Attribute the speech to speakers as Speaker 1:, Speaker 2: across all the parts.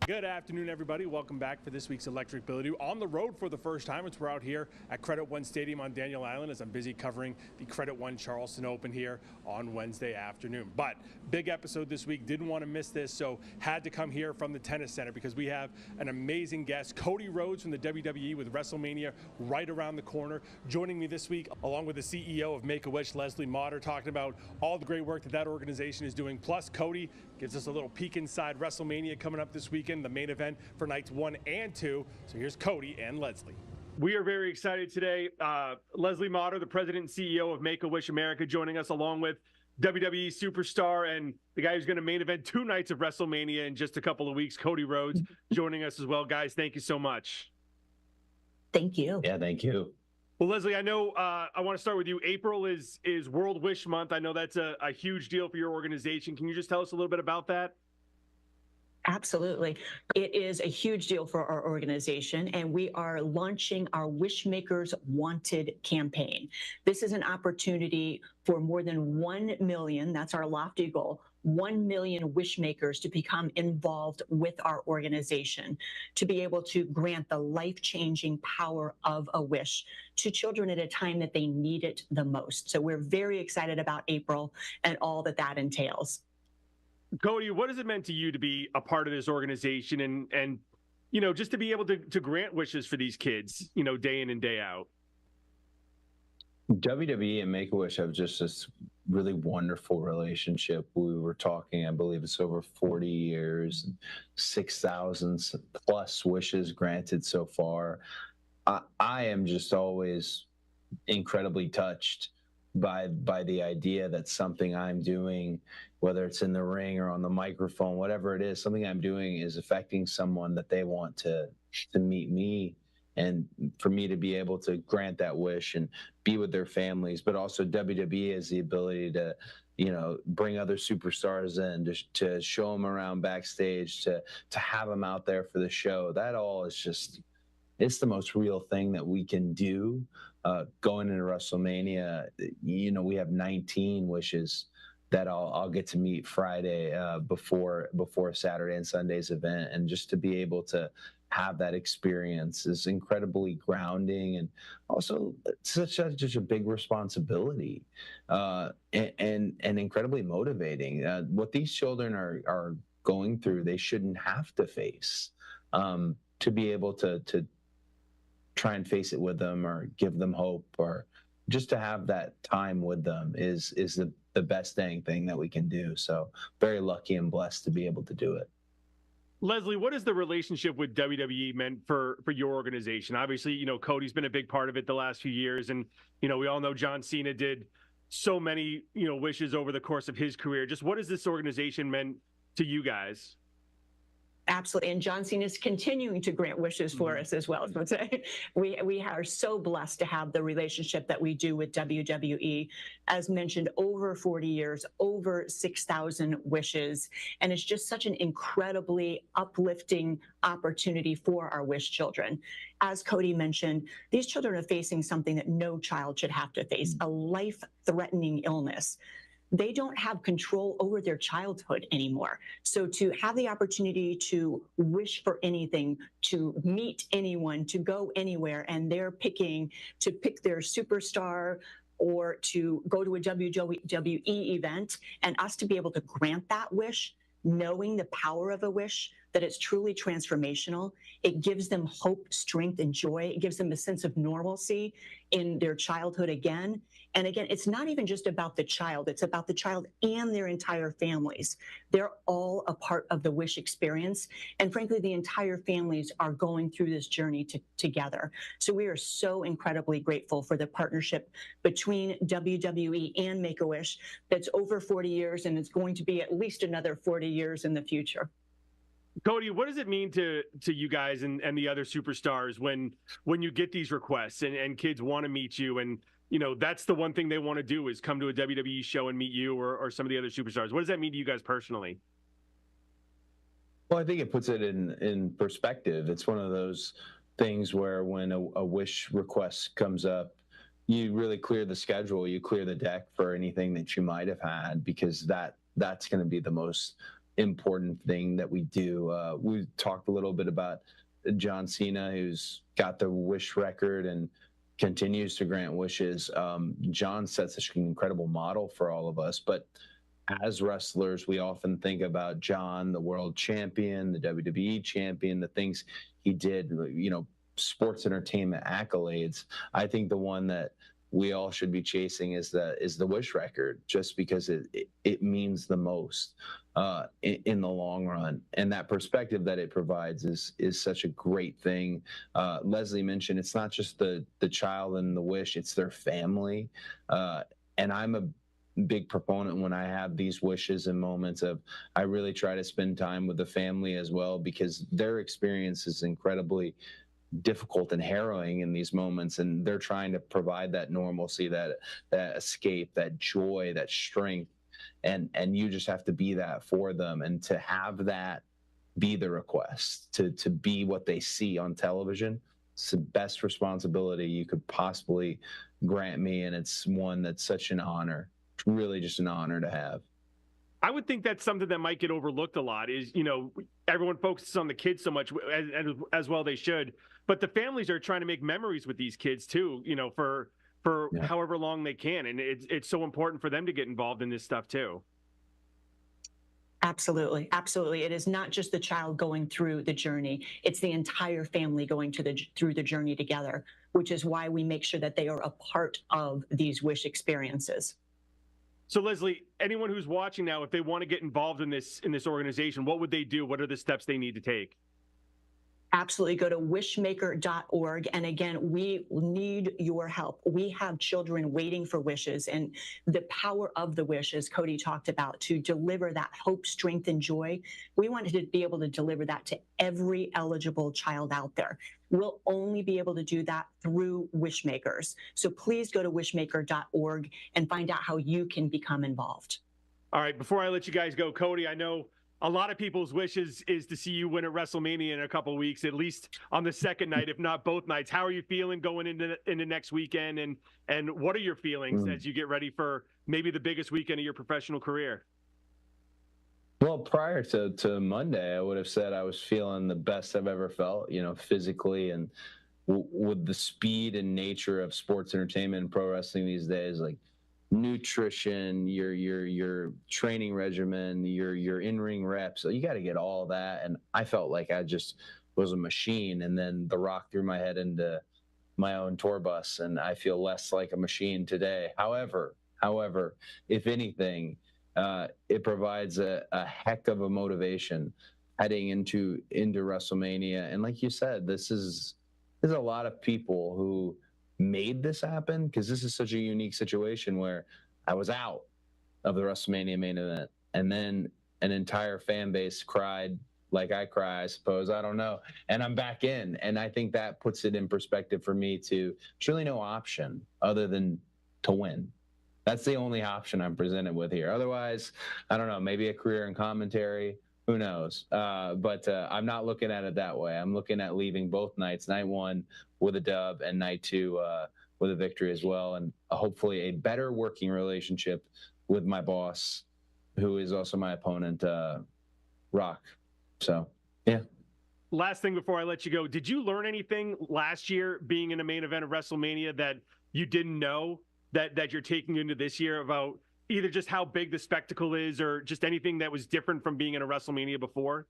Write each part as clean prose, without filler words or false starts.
Speaker 1: Good afternoon, everybody. Welcome back for this week's Electric Bilodeau. On the road for the first time, we're out here at Credit One Stadium on Daniel Island as I'm busy covering the Credit One Charleston Open here on Wednesday afternoon. But big episode this week. Didn't want to miss this, so had to come here from the Tennis Center because we have an amazing guest, Cody Rhodes from the WWE with Wrestlemania right around the corner. Joining me this week, along with the CEO of Make-A-Wish, Leslie Motter, talking about all the great work that organization is doing. Plus, Cody gives us a little peek inside Wrestlemania coming up this weekend, the main event for nights 1 and 2. So here's Cody and Leslie. We are very excited today. Leslie Motter, the president and CEO of Make-A-Wish America, joining us along with WWE superstar and the guy who's going to main event 2 nights of WrestleMania in just a couple of weeks, Cody Rhodes, joining us as well. Guys, thank you so much.
Speaker 2: Thank you.
Speaker 3: Yeah, thank you.
Speaker 1: Well, Leslie, I know I want to start with you. April is World Wish Month. I know that's a huge deal for your organization. Can you just tell us a little bit about that?
Speaker 2: Absolutely. It is a huge deal for our organization, and we are launching our Wishmakers Wanted campaign. This is an opportunity for more than 1 million, that's our lofty goal, 1 million wishmakers to become involved with our organization, to be able to grant the life-changing power of a wish to children at a time that they need it the most. So we're very excited about April and all that entails.
Speaker 1: Cody, what has it meant to you to be a part of this organization and you know, just to be able to grant wishes for these kids, you know, day in and day out?
Speaker 3: WWE and Make-A-Wish have just this really wonderful relationship. We were talking, I believe it's over 40 years, 6,000 plus wishes granted so far. I am just always incredibly touched by the idea that something I'm doing, whether it's in the ring or on the microphone, whatever it is, something I'm doing is affecting someone that they want to meet me, and for me to be able to grant that wish and be with their families. But also WWE has the ability to, you know, bring other superstars in, to show them around backstage, to have them out there for the show. That all is just, it's the most real thing that we can do. Going into WrestleMania, you know, we have 19 wishes that I'll get to meet Friday before Saturday and Sunday's event, and just to be able to have that experience is incredibly grounding, and also such a big responsibility and incredibly motivating. What these children are going through, they shouldn't have to face. To be able to try and face it with them, or give them hope, or just to have that time with them is the best dang thing that we can do. So very lucky and blessed to be able to do it.
Speaker 1: Leslie, what has the relationship with WWE meant for your organization? Obviously, you know, Cody's been a big part of it the last few years, and you know, we all know John Cena did so many, you know, wishes over the course of his career. Just what has this organization meant to you guys?
Speaker 2: Absolutely. And John Cena is continuing to grant wishes for us as well. So we are so blessed to have the relationship that we do with WWE. As mentioned, over 40 years, over 6,000 wishes. And it's just such an incredibly uplifting opportunity for our wish children. As Cody mentioned, these children are facing something that no child should have to face, a life-threatening illness. They don't have control over their childhood anymore. So to have the opportunity to wish for anything, to meet anyone, to go anywhere, and they're picking to pick their superstar or to go to a WWE event, and us to be able to grant that wish, knowing the power of a wish, that it's truly transformational. It gives them hope, strength, and joy. It gives them a sense of normalcy in their childhood again. And again, it's not even just about the child. It's about the child and their entire families. They're all a part of the wish experience. And frankly, the entire families are going through this journey together. So we are so incredibly grateful for the partnership between WWE and Make-A-Wish that's over 40 years, and it's going to be at least another 40 years in the future.
Speaker 1: Cody, what does it mean to you guys and the other superstars when you get these requests and kids want to meet you, and you know that's the one thing they want to do is come to a WWE show and meet you or some of the other superstars? What does that mean to you guys personally?
Speaker 3: Well, I think it puts it in perspective. It's one of those things where when a wish request comes up, you really clear the schedule, you clear the deck for anything that you might have had, because that's going to be the most important thing that we do. We talked a little bit about John Cena, who's got the wish record and continues to grant wishes. John sets such an incredible model for all of us. But as wrestlers, we often think about John, the world champion, the WWE champion, the things he did, sports entertainment accolades. I think the one that we all should be chasing is the wish record, just because it means the most in the long run, and that perspective that it provides is such a great thing. Leslie mentioned it's not just the child and the wish; it's their family, and I'm a big proponent when I have these wishes and moments of I really try to spend time with the family as well, because their experience is incredibly difficult and harrowing in these moments, and they're trying to provide that normalcy, that escape, that joy, that strength, and you just have to be that for them, and to have that be the request, to be what they see on television. It's the best responsibility you could possibly grant me, and it's one that's such an honor. It's really just an honor to have.
Speaker 1: I would think that's something that might get overlooked a lot is, everyone focuses on the kids so much, as well they should, but the families are trying to make memories with these kids too, for however long they can. And it's so important for them to get involved in this stuff too.
Speaker 2: Absolutely. Absolutely. It is not just the child going through the journey. It's the entire family going through the journey together, which is why we make sure that they are a part of these wish experiences.
Speaker 1: So Leslie, anyone who's watching now, if they want to get involved in this organization, what would they do? What are the steps they need to take?
Speaker 2: Absolutely. Go to wishmaker.org. And again, we need your help. We have children waiting for wishes, and the power of the wish, as Cody talked about, to deliver that hope, strength, and joy. We wanted to be able to deliver that to every eligible child out there. We'll only be able to do that through Wishmakers. So please go to wishmaker.org and find out how you can become involved.
Speaker 1: All right. Before I let you guys go, Cody, I know a lot of people's wishes is to see you win at Wrestlemania in a couple of weeks, at least on the second night, if not both nights. How are you feeling going into next weekend? And what are your feelings as you get ready for maybe the biggest weekend of your professional career?
Speaker 3: Well, prior to Monday, I would have said I was feeling the best I've ever felt, physically, and with the speed and nature of sports entertainment and pro wrestling these days, like nutrition, your training regimen, your in-ring reps. So you got to get all that. And I felt like I just was a machine. And then The Rock threw my head into my own tour bus, and I feel less like a machine today. However, if anything, it provides a heck of a motivation heading into WrestleMania. And like you said, there's a lot of people who made this happen, because this is such a unique situation where I was out of the WrestleMania main event, and then an entire fan base cried like I cry, I suppose, I don't know, and I'm back in. And I think that puts it in perspective for me to, there's really no option other than to win. That's the only option I'm presented with here. Otherwise, I don't know, maybe a career in commentary, who knows? But I'm not looking at it that way. I'm looking at leaving both nights, night one with a dub and night two with a victory as well, and hopefully a better working relationship with my boss, who is also my opponent, Rock. So, yeah.
Speaker 1: Last thing before I let you go, did you learn anything last year being in a main event of WrestleMania that you didn't know that you're taking into this year, about either just how big the spectacle is or just anything that was different from being in a WrestleMania before?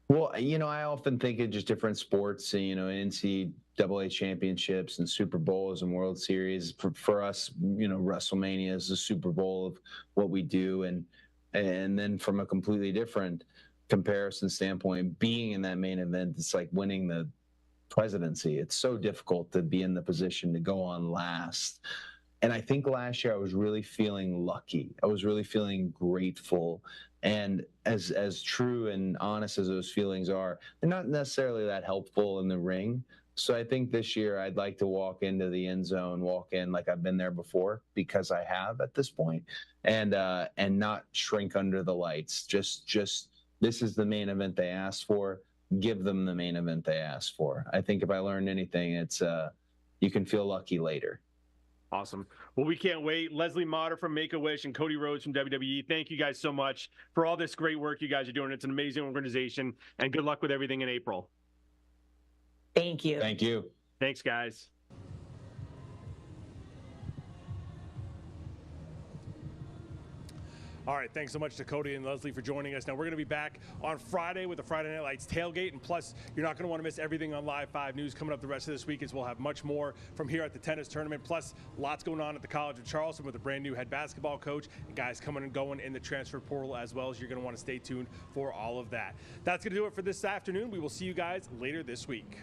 Speaker 3: Well, I often think of just different sports, NCAA championships and Super Bowls and World Series. For us, WrestleMania is the Super Bowl of what we do. And then from a completely different comparison standpoint, being in that main event, it's like winning the presidency. It's so difficult to be in the position to go on last. And I think last year I was really feeling lucky. I was really feeling grateful. And as true and honest as those feelings are, they're not necessarily that helpful in the ring. So I think this year I'd like to walk into the end zone, walk in like I've been there before, because I have at this point, and not shrink under the lights. Just this is the main event they asked for. Give them the main event they asked for. I think if I learned anything, it's you can feel lucky later.
Speaker 1: Awesome. Well, we can't wait. Leslie Motter from Make-A-Wish and Cody Rhodes from WWE. Thank you guys so much for all this great work you guys are doing. It's an amazing organization, and good luck with everything in April.
Speaker 2: Thank you.
Speaker 3: Thank you.
Speaker 1: Thanks, guys. All right, thanks so much to Cody and Leslie for joining us. Now, we're going to be back on Friday with the Friday Night Lights tailgate, and plus, you're not going to want to miss everything on Live 5 News coming up the rest of this week, as we'll have much more from here at the tennis tournament, plus lots going on at the College of Charleston with a brand new head basketball coach, and guys coming and going in the transfer portal as well, as you're going to want to stay tuned for all of that. That's going to do it for this afternoon. We will see you guys later this week.